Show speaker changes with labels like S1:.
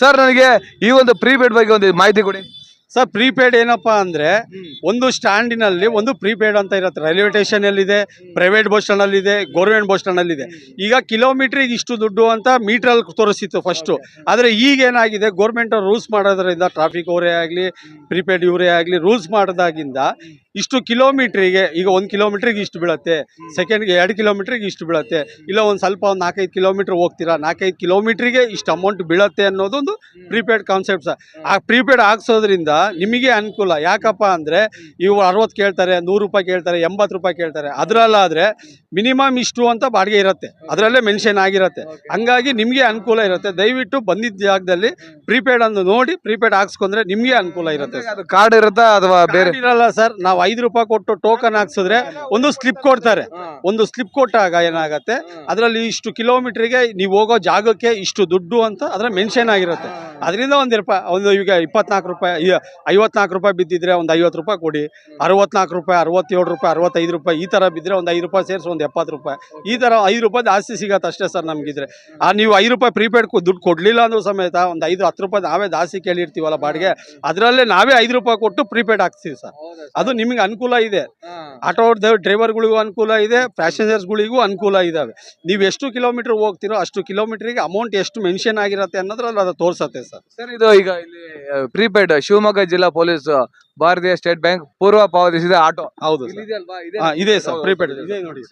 S1: Sir ನನಗೆ ಈ ಒಂದು ಪ್ರೀಪೇಡ್ ಬಗ್ಗೆ ಒಂದು ಮಾಹಿತಿ ಕೊಡಿ.
S2: ಸರ್ ಪ್ರೀಪೇಡ್ ಏನಪ್ಪಾ ಅಂದ್ರೆ ಒಂದು ಸ್ಟ್ಯಾಂಡಿನಲ್ಲಿ ಒಂದು ಪ್ರೀಪೇಡ್ ಅಂತ ಇರುತ್ತೆ. ರೈಲ್ವೆ ಸ್ಟೇಷನ್ ಅಲ್ಲಿ ಇದೆ, ಪ್ರೈವೇಟ್ ಬಸ್ ಸ್ಟ್ಯಾಂಡ್ ಅಲ್ಲಿ ಇದೆ, ಗೌರ್ಮೆಂಟ್ ಬಸ್ ಸ್ಟ್ಯಾಂಡ್ ಅಲ್ಲಿ ಇದೆ. ಈಗ ಕಿಲೋಮೀಟರ್ಗೆ ಇಷ್ಟು ದುಡ್ಡು ಅಂತ ಮೀಟರ್ ಅಲ್ಲಿ ತೋರಿಸಿತ್ತು ಫಸ್ಟ್. ಆದ್ರೆ ಈಗ ಏನಾಗಿದೆ, ಗೌರ್ಮೆಂಟ್ ರೂಲ್ಸ್ ಮಾಡೋದ್ರಿಂದ ಟ್ರಾಫಿಕ್ ಅವರೇ ಆಗಲಿ ಪ್ರೀಪೇಡ್ ಇವರೇ ಆಗಲಿ ರೂಲ್ಸ್ ಮಾಡೋದಾಗಿಂದ ಇಷ್ಟು ಕಿಲೋಮೀಟ್ರಿಗೆ ಈಗ 1 ಕಿಲೋಮೀಟ್ರಿಗೆ ಇಷ್ಟು ಬೀಳುತ್ತೆ, ಸೆಕೆಂಡ್ಗೆ 2 ಕಿಲೋಮೀಟ್ರಿಗೆ ಇಷ್ಟು ಬೀಳುತ್ತೆ, ಇಲ್ಲ ಒಂದು ಸ್ವಲ್ಪ ಒಂದು 4-5 ಕಿಲೋಮೀಟ್ರ್ ಹೋಗ್ತೀರಾ 4-5 ಕಿಲೋಮೀಟ್ರಿಗೆ ಇಷ್ಟು ಅಮೌಂಟ್ ಬೀಳುತ್ತೆ ಅನ್ನೋದೊಂದು ಪ್ರೀಪೇಡ್ ಕಾನ್ಸೆಪ್ಟ್. ಆ ಪ್ರೀಪೇಡ್ ಹಾಕ್ಸೋದ್ರಿಂದ ನಿಮಗೆ ಅನುಕೂಲ. ಯಾಕಪ್ಪ ಅಂದರೆ ಇವು 60 ಕೇಳ್ತಾರೆ, 100 ರೂಪಾಯಿ ಕೇಳ್ತಾರೆ, 80 ರೂಪಾಯಿ ಕೇಳ್ತಾರೆ. ಅದರಲ್ಲಾದರೆ ಮಿನಿಮಮ್ ಇಷ್ಟು ಅಂತ ಬಾಡಿಗೆ ಇರುತ್ತೆ, ಅದರಲ್ಲೇ ಮೆನ್ಷನ್ ಆಗಿರುತ್ತೆ. ಹಂಗಾಗಿ ನಿಮಗೆ ಅನುಕೂಲ ಇರುತ್ತೆ. ದಯವಿಟ್ಟು ಬಂದಿದ್ದ ಜಾಗದಲ್ಲಿ ಪ್ರೀಪೇಡ್ ಅನ್ನು ನೋಡಿ ಪ್ರೀಪೇಡ್ ಹಾಕ್ಸ್ಕೊಂಡ್ರೆ ನಿಮಗೆ ಅನುಕೂಲ ಇರುತ್ತೆ.
S1: ಅದು ಕಾರ್ಡ್ ಇರುತ್ತಾ ಅಥವಾ ಬೇರೆ
S2: ಇರಲ್ಲ ಸರ್. ನಾವು 5 ರೂಪಾಯಿ ಕೊಟ್ಟು ಟೋಕನ್ ಹಾಕ್ಸಿದ್ರೆ ಒಂದು ಸ್ಲಿಪ್ ಕೊಡ್ತಾರೆ. ಒಂದು ಸ್ಲಿಪ್ ಕೊಟ್ಟಾಗ ಏನಾಗುತ್ತೆ, ಅದರಲ್ಲಿ ಇಷ್ಟು ಕಿಲೋಮೀಟರ್ಗೆ ನೀವು ಹೋಗೋ ಜಾಗಕ್ಕೆ ಇಷ್ಟು ದುಡ್ಡು ಅಂತ ಅದರ ಮೆನ್ಷನ್ ಆಗಿರುತ್ತೆ. ಅದರಿಂದ ಒಂದು ಈಗ 24 ರೂಪಾಯಿ 54 ರೂಪಾಯಿ ಬಿದ್ದಿದ್ರೆ ಒಂದು 50 ರೂಪಾಯಿ ಕೊಡಿ, 64 ರೂಪಾಯಿ 67 ರೂಪಾಯಿ 65 ರೂಪಾಯಿ ಈ ಥರ ಬಿದ್ದರೆ ಒಂದು 5 ರೂಪಾಯಿ ಸೇರಿಸಿ ಒಂದು 70 ರೂಪಾಯಿ ಈ ಥರ 5 ರೂಪಾಯಿ ಜಾಸ್ತಿ ಸಿಗತ್ತೆ ಅಷ್ಟೇ ಸರ್ ನಮಗಿದ್ರೆ. ನೀವು 5 ರೂಪಾಯಿ ಪ್ರೀಪೇಡ್ ದುಡ್ಡು ಕೊಡಲಿಲ್ಲ ಅಂದ್ರೂ ಸಮೇತ ಒಂದು 5-10 ರೂಪಾಯಿ ನಾವೇ ಜಾಸ್ತಿ ಕೇಳಿರ್ತೀವಲ್ಲ ಬಾಡಿಗೆ, ಅದರಲ್ಲೇ ನಾವೇ 5 ರೂಪಾಯಿ ಕೊಟ್ಟು ಪ್ರೀಪೇಡ್ ಹಾಕ್ತೀವಿ ಸರ್. ಅದು ನಿಮಗೆ ಅನುಕೂಲ ಇದೆ. ಆಟೋ ಡ್ರೈವರ್ಗಳಿಗೂ ಅನುಕೂಲ ಇದೆ, ಪ್ಯಾಸೆಂಜರ್ಸ್ಗಳಿಗೂ ಅನುಕೂಲ ಇದಾವೆ. ನೀವು ಎಷ್ಟು ಕಿಲೋಮೀಟರ್ ಹೋಗ್ತೀರೋ ಅಷ್ಟು ಕಿಲೋಮೀಟರ್ಗೆ ಅಮೌಂಟ್ ಎಷ್ಟು ಮೆನ್ಷನ್ ಆಗಿರುತ್ತೆ ಅನ್ನೋದ್ರಲ್ಲಿ ಅದು ತೋರಿಸುತ್ತೆ ಸರ್.
S1: ಸರ್ ಇದು ಈಗ ಇಲ್ಲಿ ಪ್ರೀಪೇಡ್ ಶಿವಮೊಗ್ಗ ಜಿಲ್ಲಾ ಪೊಲೀಸ್ ಭಾರತೀಯ ಸ್ಟೇಟ್ ಬ್ಯಾಂಕ್ ಪೂರ್ವ ಪಾವತಿಸಿದ ಆಟೋ
S2: ಹೌದು ಇದೆ ಸರ್ ಪ್ರೀಪೇಡ್ ಇದೆ ನೋಡಿ.